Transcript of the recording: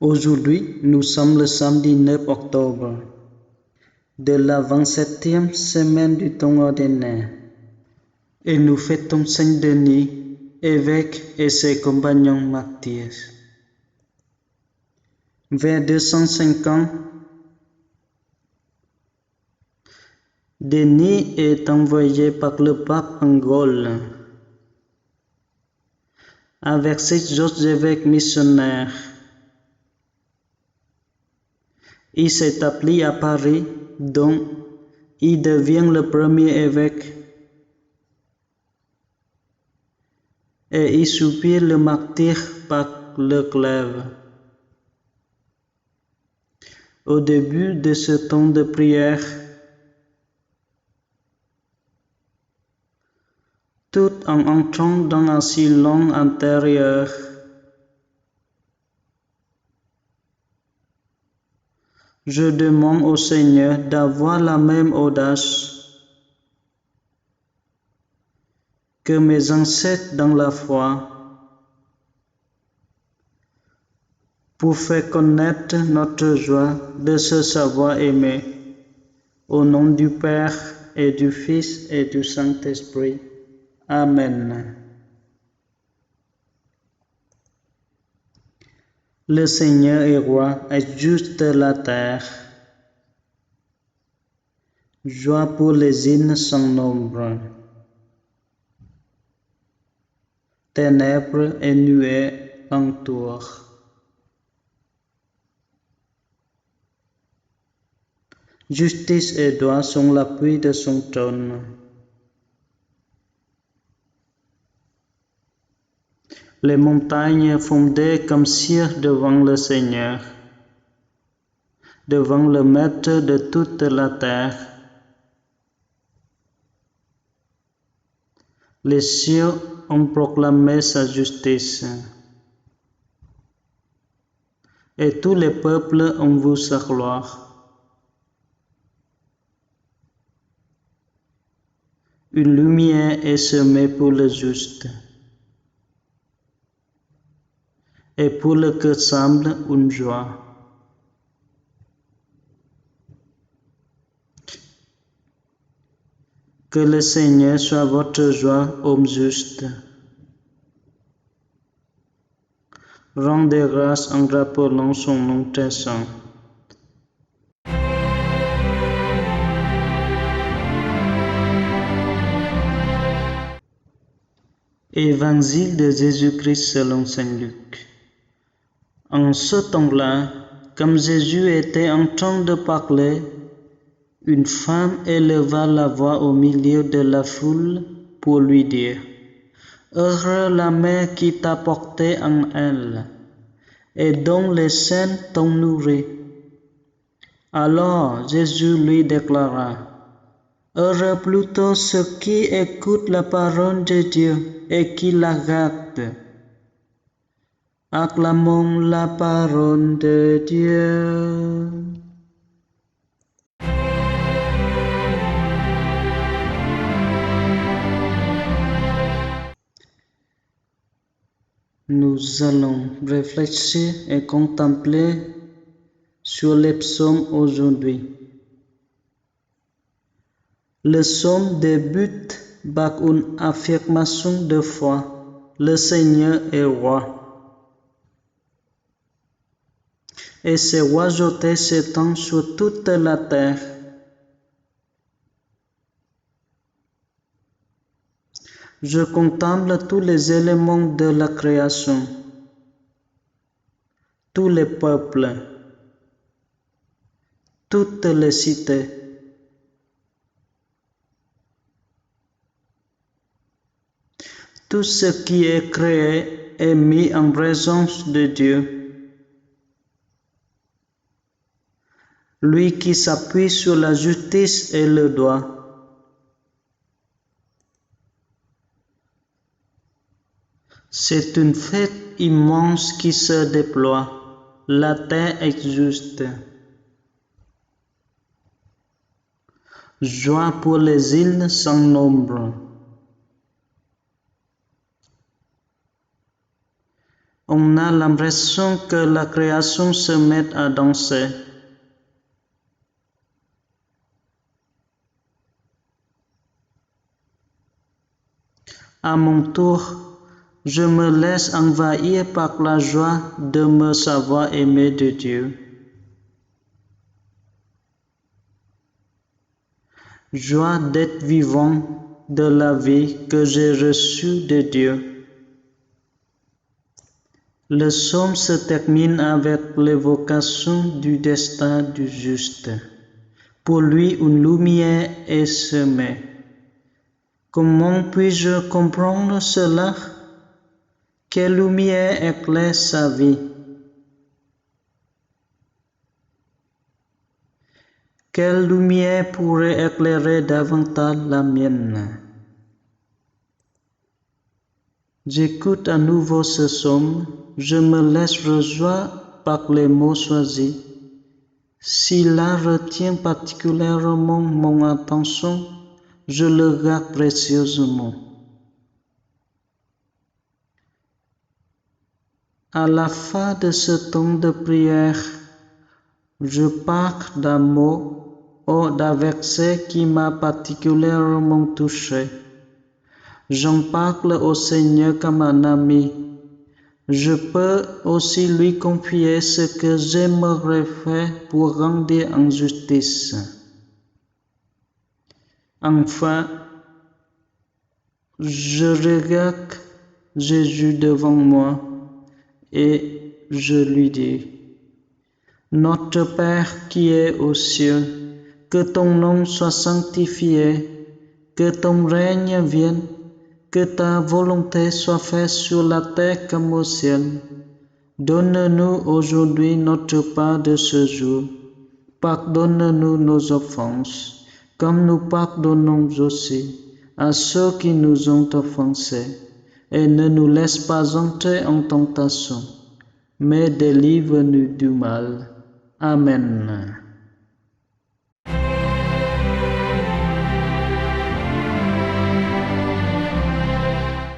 Aujourd'hui, nous sommes le samedi 9 octobre de la 27e semaine du temps ordinaire et nous fêtons Saint Denis, évêque et ses compagnons martyrs. Vers 250, Denis est envoyé par le pape en Gaule avec 6 autres évêques missionnaires. Il s'établit à Paris, dont il devient le premier évêque et il subit le martyre par le glaive. Au début de ce temps de prière, tout en entrant dans un silence intérieur, je demande au Seigneur d'avoir la même audace que mes ancêtres dans la foi pour faire connaître notre joie de se savoir aimer. Au nom du Père et du Fils et du Saint-Esprit. Amen. Le Seigneur est roi et juste de la terre. Joie pour les îles sans nombre. Ténèbres et nuées l'entourent. Justice et droit sont l'appui de son trône. Les montagnes fondées comme cire devant le Seigneur, devant le Maître de toute la terre. Les cieux ont proclamé sa justice, et tous les peuples ont vu sa gloire. Une lumière est semée pour le juste, et pour le cœur semble une joie. Que le Seigneur soit votre joie, homme juste. Rendez grâce en rappelant son nom très saint. Évangile de Jésus-Christ selon Saint Luc. En ce temps-là, comme Jésus était en train de parler, une femme éleva la voix au milieu de la foule pour lui dire « Heureux la mère qui t'a porté en elle, et dont les seins t'ont nourri. » Alors Jésus lui déclara « Heureux plutôt ceux qui écoutent la parole de Dieu et qui la gardent. » Acclamons la parole de Dieu. Nous allons réfléchir et contempler sur les psaumes aujourd'hui. Le psaume débute par une affirmation de foi. Le Seigneur est roi. Et ses royautés s'étendent sur toute la terre. Je contemple tous les éléments de la création, tous les peuples, toutes les cités. Tout ce qui est créé est mis en présence de Dieu. Lui qui s'appuie sur la justice et le droit. C'est une fête immense qui se déploie. La terre est juste. Joie pour les îles sans nombre. On a l'impression que la création se met à danser. À mon tour, je me laisse envahir par la joie de me savoir aimé de Dieu. Joie d'être vivant de la vie que j'ai reçue de Dieu. Le psaume se termine avec l'évocation du destin du juste. Pour lui, une lumière est semée. Comment puis-je comprendre cela? Quelle lumière éclaire sa vie? Quelle lumière pourrait éclairer davantage la mienne? J'écoute à nouveau ce psaume, je me laisse rejoindre par les mots choisis. S'il retient particulièrement mon attention, je le garde précieusement. À la fin de ce temps de prière, je parle d'un mot ou d'un verset qui m'a particulièrement touché. J'en parle au Seigneur comme un ami. Je peux aussi lui confier ce que j'aimerais faire pour rendre en justice. Enfin, je regarde Jésus devant moi et je lui dis, Notre Père qui es aux cieux, que ton nom soit sanctifié, que ton règne vienne, que ta volonté soit faite sur la terre comme au ciel. Donne-nous aujourd'hui notre pain de ce jour. Pardonne-nous nos offenses, comme nous pardonnons aussi à ceux qui nous ont offensés. Et ne nous laisse pas entrer en tentation, mais délivre-nous du mal. Amen.